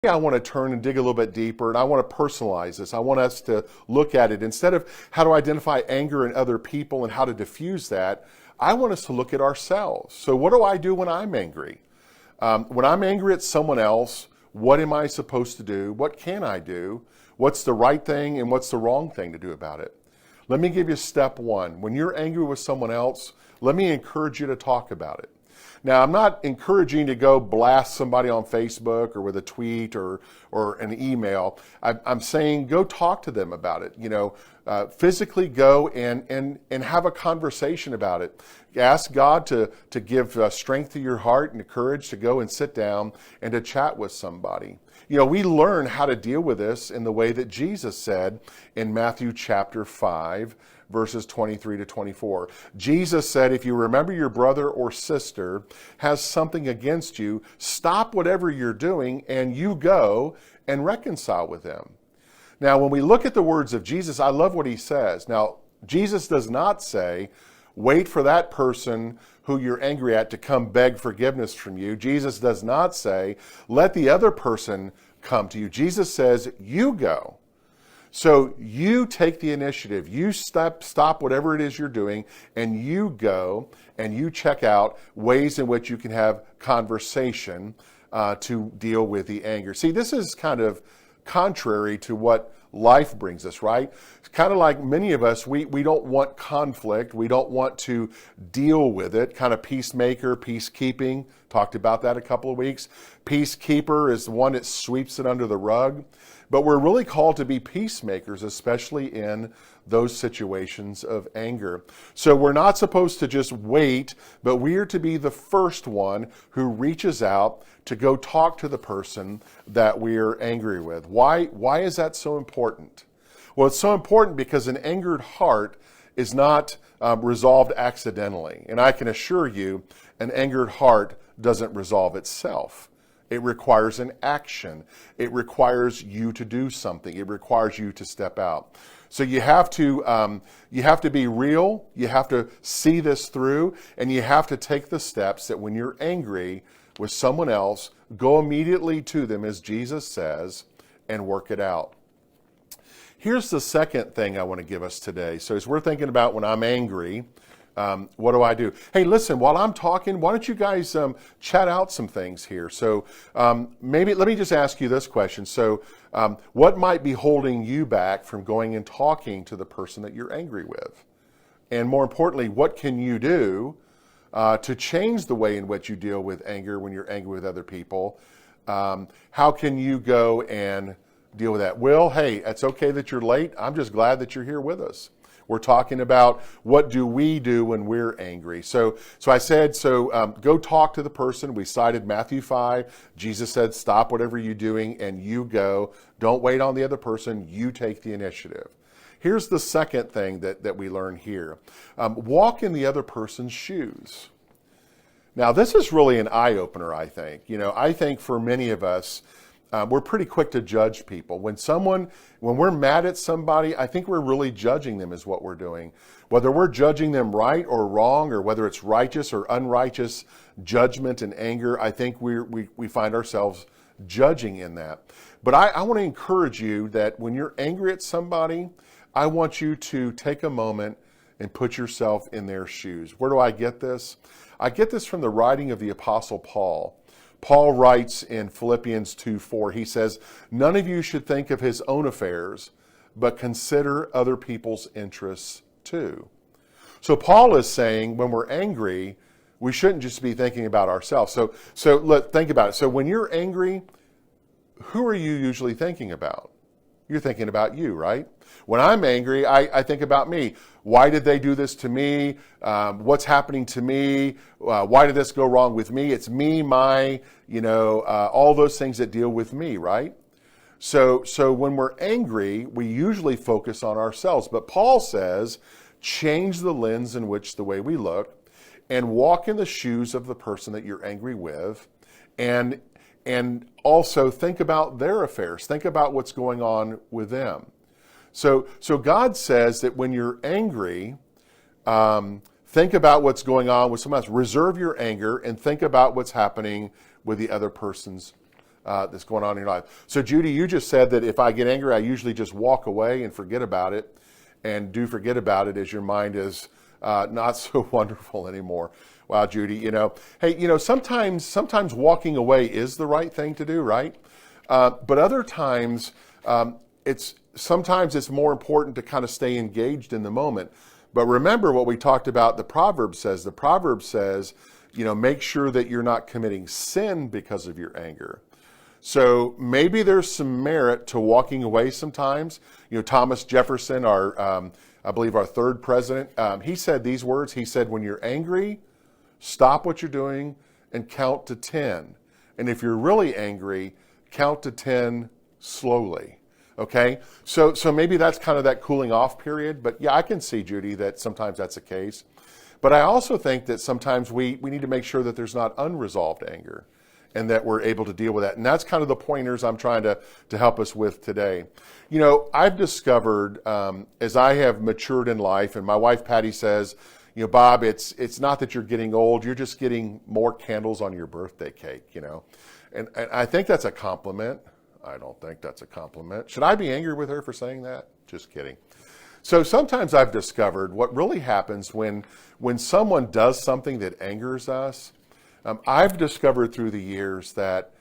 I want to turn and dig a little bit deeper, and I want to personalize this. I want us to look at it. Instead of how to identify anger in other people and how to diffuse that, I want us to look at ourselves. So what do I do when I'm angry? When I'm angry at someone else, what am I supposed to do? What can I do? What's the right thing and what's the wrong thing to do about it? Let me give you step one. When you're angry with someone else, let me encourage you to talk about it. Now, I'm not encouraging you to go blast somebody on Facebook or with a tweet or an email. I'm saying go talk to them about it. Physically go and have a conversation about it. Ask God to give strength to your heart and the courage to go and sit down and to chat with somebody. We learn how to deal with this in the way that Jesus said in Matthew chapter 5, verses 23 to 24. Jesus said, if you remember your brother or sister has something against you, stop whatever you're doing and you go and reconcile with them. Now, when we look at the words of Jesus, I love what he says. Now, Jesus does not say, wait for that person who you're angry at to come beg forgiveness from you. Jesus does not say, let the other person come to you. Jesus says, you go. So you take the initiative, you stop whatever it is you're doing, and you go and you check out ways in which you can have conversation to deal with the anger. See, this is kind of contrary to what life brings us, right? It's kind of like many of us, we don't want conflict. We don't want to deal with it. Kind of peacemaker, peacekeeping. Talked about that a couple of weeks. Peacekeeper is the one that sweeps it under the rug. But we're really called to be peacemakers, especially in those situations of anger. So we're not supposed to just wait, but we are to be the first one who reaches out to go talk to the person that we're angry with. Why is that so important? Well, it's so important because an angered heart is not resolved accidentally. And I can assure you, an angered heart doesn't resolve itself. It requires an action. It requires you to do something. It requires you to step out. So you have to be real. You have to see this through, and you have to take the steps that when you're angry with someone else, go immediately to them, as Jesus says, and work it out. Here's the second thing I want to give us today. So as we're thinking about when I'm angry, what do I do? Hey, listen, while I'm talking, why don't you guys chat out some things here? So maybe let me just ask you this question. So what might be holding you back from going and talking to the person that you're angry with? And more importantly, what can you do to change the way in which you deal with anger when you're angry with other people? How can you go and deal with that? Will, hey, it's okay that you're late. I'm just glad that you're here with us. We're talking about what do we do when we're angry. So I said, go talk to the person. We cited Matthew 5. Jesus said, stop whatever you're doing and you go. Don't wait on the other person. You take the initiative. Here's the second thing that we learn here. Walk in the other person's shoes. Now, this is really an eye-opener, I think. I think for many of us, we're pretty quick to judge people. When we're mad at somebody, I think we're really judging them is what we're doing. Whether we're judging them right or wrong, or whether it's righteous or unrighteous judgment and anger, I think we find ourselves judging in that. But I want to encourage you that when you're angry at somebody, I want you to take a moment and put yourself in their shoes. Where do I get this? I get this from the writing of the Apostle Paul. Paul writes in Philippians 2:4, he says, none of you should think of his own affairs, but consider other people's interests too. So Paul is saying when we're angry, we shouldn't just be thinking about ourselves. So think about it. So when you're angry, who are you usually thinking about? You're thinking about you, right? When I'm angry, I think about me. Why did they do this to me? What's happening to me? Why did this go wrong with me? It's me, all those things that deal with me, right? So when we're angry, we usually focus on ourselves. But Paul says, change the lens in which the way we look and walk in the shoes of the person that you're angry with, and also think about their affairs. Think about what's going on with them. So God says that when you're angry, think about what's going on with someone else. Reserve your anger and think about what's happening with the other person's that's going on in your life. So Judy, you just said that if I get angry, I usually just walk away and forget about it, and do forget about it as your mind is not so wonderful anymore. Wow, Judy, hey, sometimes walking away is the right thing to do, right? But other times, sometimes it's more important to kind of stay engaged in the moment. But remember what we talked about, the proverb says. The proverb says, make sure that you're not committing sin because of your anger. So maybe there's some merit to walking away sometimes. Thomas Jefferson, I believe our third president, he said these words. He said, when you're angry, stop what you're doing and count to 10. And if you're really angry, count to 10 slowly. Okay, so maybe that's kind of that cooling off period. But yeah, I can see, Judy, that sometimes that's the case. But I also think that sometimes we need to make sure that there's not unresolved anger and that we're able to deal with that. And that's kind of the pointers I'm trying to help us with today. I've discovered as I have matured in life, and my wife Patty says, Bob, it's not that you're getting old, you're just getting more candles on your birthday cake, And I think that's a compliment. I don't think that's a compliment. Should I be angry with her for saying that? Just kidding. So sometimes I've discovered what really happens when someone does something that angers us. I've discovered through the years that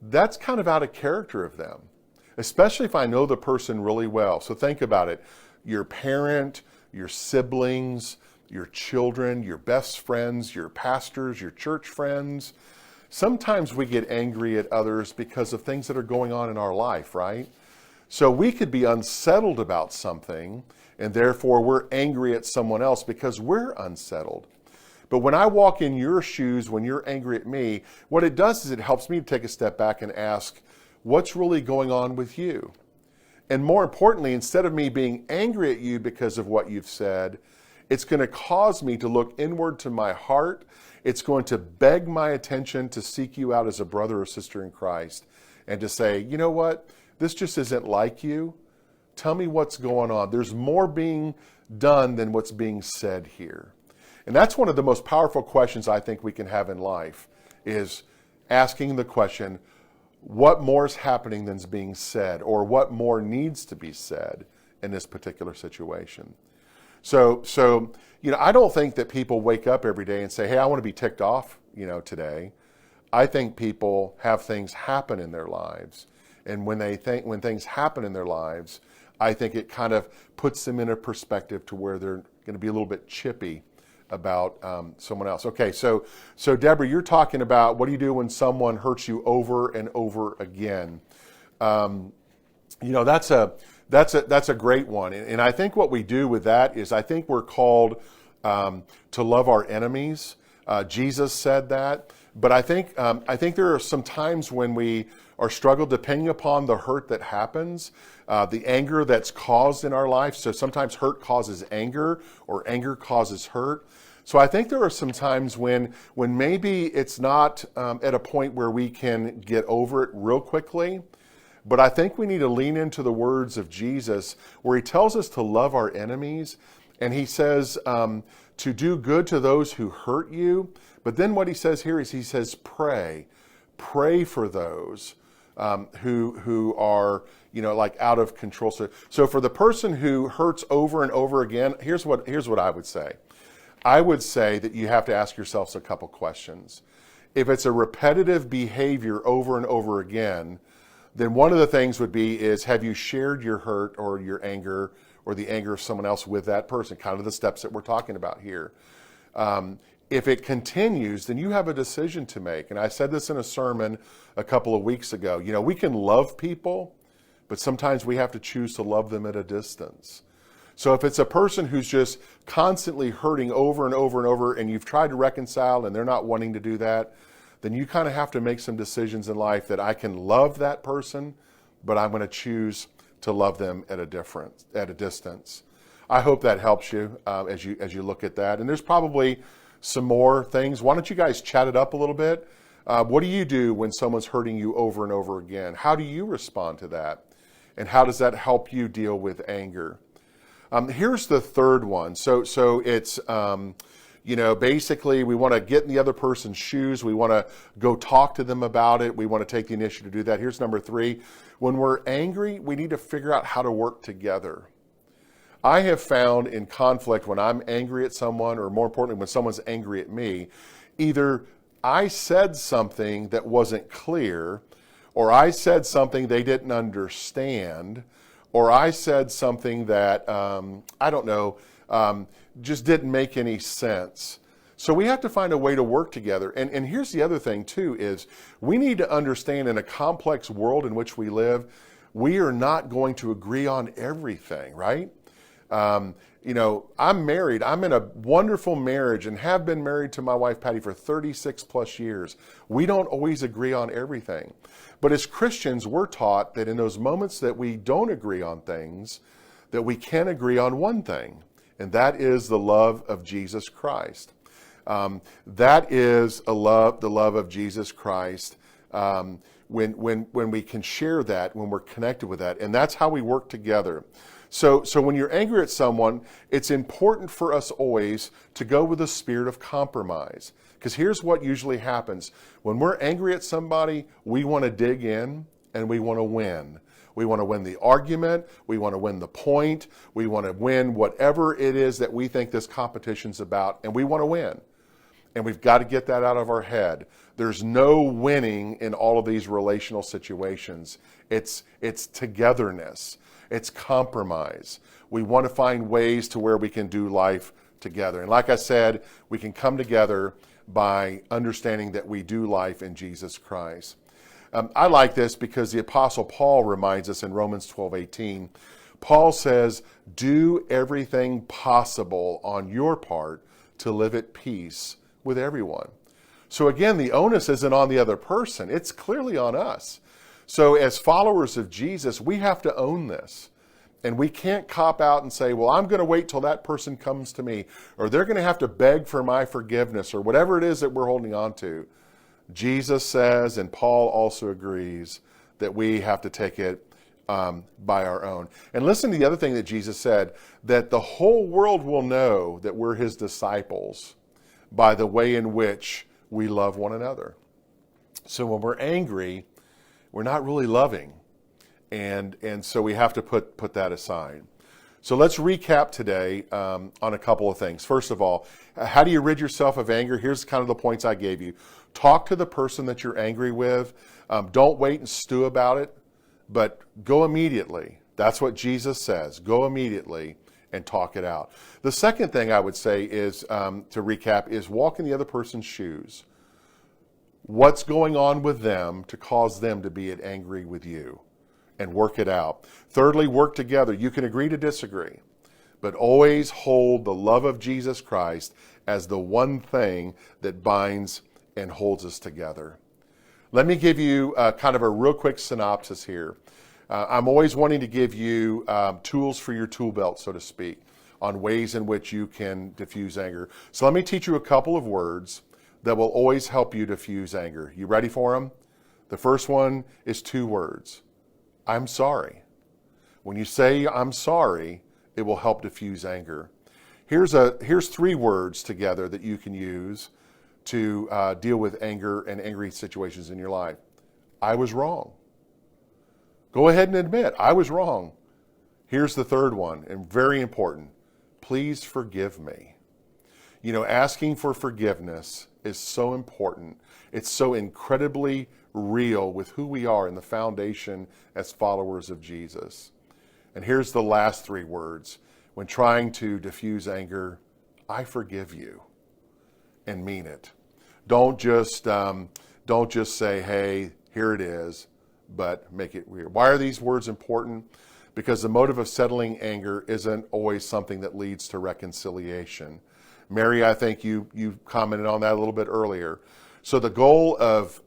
that's kind of out of character of them, especially if I know the person really well. So think about it. Your parent, your siblings, your children, your best friends, your pastors, your church friends. Sometimes we get angry at others because of things that are going on in our life, right? So we could be unsettled about something, and therefore we're angry at someone else because we're unsettled. But when I walk in your shoes, when you're angry at me, what it does is it helps me to take a step back and ask, what's really going on with you? And more importantly, instead of me being angry at you because of what you've said, it's going to cause me to look inward to my heart. It's going to beg my attention to seek you out as a brother or sister in Christ and to say, you know what? This just isn't like you. Tell me what's going on. There's more being done than what's being said here. And that's one of the most powerful questions I think we can have in life, is asking the question, what more is happening than's being said, or what more needs to be said in this particular situation? So I don't think that people wake up every day and say, hey, I want to be ticked off, today. I think people have things happen in their lives. And when things happen in their lives, I think it kind of puts them in a perspective to where they're going to be a little bit chippy about someone else. Okay, so Deborah, you're talking about what do you do when someone hurts you over and over again? That's a great one. And I think what we do with that is I think we're called to love our enemies. Jesus said that. But I think there are some times when we are struggled depending upon the hurt that happens, the anger that's caused in our life. So sometimes hurt causes anger, or anger causes hurt. So I think there are some times when maybe it's not at a point where we can get over it real quickly. But I think we need to lean into the words of Jesus where he tells us to love our enemies. And he says to do good to those who hurt you. But then what he says here is he says pray. Pray for those who are, like out of control. So for the person who hurts over and over again, here's what I would say. I would say that you have to ask yourselves a couple questions. If it's a repetitive behavior over and over again, then one of the things would be is, have you shared your hurt or your anger or the anger of someone else with that person? Kind of the steps that we're talking about here. If it continues, then you have a decision to make. And I said this in a sermon a couple of weeks ago. We can love people, but sometimes we have to choose to love them at a distance. So if it's a person who's just constantly hurting over and over and over, and you've tried to reconcile and they're not wanting to do that, then you kind of have to make some decisions in life that I can love that person, but I'm going to choose to love them at a distance. I hope that helps you as you look at that. And there's probably some more things. Why don't you guys chat it up a little bit? What do you do when someone's hurting you over and over again? How do you respond to that? And how does that help you deal with anger? Here's the third one. So it's, Basically we want to get in the other person's shoes. We want to go talk to them about it. We want to take the initiative to do that. Here's number 3. When we're angry, we need to figure out how to work together. I have found in conflict, when I'm angry at someone, or more importantly, when someone's angry at me, either I said something that wasn't clear, or I said something they didn't understand, or I said something that, just didn't make any sense. So we have to find a way to work together. And here's the other thing too, is we need to understand in a complex world in which we live, we are not going to agree on everything, right? I'm married. I'm in a wonderful marriage and have been married to my wife, Patty, for 36 plus years. We don't always agree on everything. But as Christians, we're taught that in those moments that we don't agree on things, that we can agree on one thing, and that is the love of Jesus Christ. That is the love of Jesus Christ. When we can share that, when we're connected with that, and that's how we work together. So when you're angry at someone, it's important for us always to go with a spirit of compromise. Because here's what usually happens. When we're angry at somebody, we want to dig in and we want to win. We want to win the argument. We want to win the point. We want to win whatever it is that we think this competition's about, and we want to win. And we've got to get that out of our head. There's no winning in all of these relational situations. It's togetherness. It's compromise. We want to find ways to where we can do life together. And like I said, we can come together by understanding that we do life in Jesus Christ. I like this because the Apostle Paul reminds us in Romans 12:18. Paul says, do everything possible on your part to live at peace with everyone. So again, the onus isn't on the other person. It's clearly on us. So as followers of Jesus, we have to own this. And we can't cop out and say, well, I'm going to wait till that person comes to me, or they're going to have to beg for my forgiveness, or whatever it is that we're holding on to. Jesus says, and Paul also agrees, that we have to take it by our own. And listen to the other thing that Jesus said, that the whole world will know that we're his disciples by the way in which we love one another. So when we're angry, we're not really loving. And so we have to put that aside. So let's recap today on a couple of things. First of all, how do you rid yourself of anger? Here's kind of the points I gave you. Talk to the person that you're angry with. Don't wait and stew about it, but go immediately. That's what Jesus says. Go immediately and talk it out. The second thing I would say is, to recap, is walk in the other person's shoes. What's going on with them to cause them to be angry with you? And work it out. Thirdly, work together. You can agree to disagree, but always hold the love of Jesus Christ as the one thing that binds and holds us together. Let me give you kind of a real quick synopsis here. I'm always wanting to give you tools for your tool belt, so to speak, on ways in which you can diffuse anger. So let me teach you a couple of words that will always help you diffuse anger. You ready for them? The first one is 2 words. I'm sorry. When you say I'm sorry, it will help diffuse anger. Here's 3 words together that you can use to deal with anger and angry situations in your life. I was wrong. Go ahead and admit, I was wrong. Here's the third one, and very important. Please forgive me. Asking for forgiveness is so important. It's so incredibly real with who we are in the foundation as followers of Jesus. And here's the last 3 words. When trying to diffuse anger, I forgive you, and mean it. Don't just say, hey, here it is, but make it weird. Why are these words important? Because the motive of settling anger isn't always something that leads to reconciliation. Mary, I think you commented on that a little bit earlier. So the goal of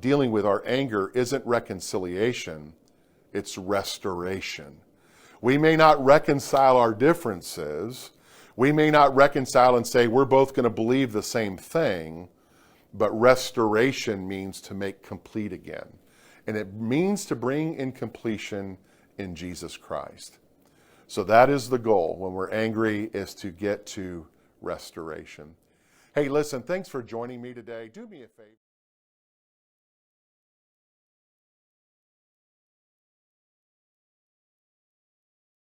dealing with our anger isn't reconciliation, it's restoration. We may not reconcile our differences. We may not reconcile and say we're both going to believe the same thing, but restoration means to make complete again. And it means to bring in completion in Jesus Christ. So that is the goal when we're angry, is to get to restoration. Hey, listen, thanks for joining me today. Do me a favor.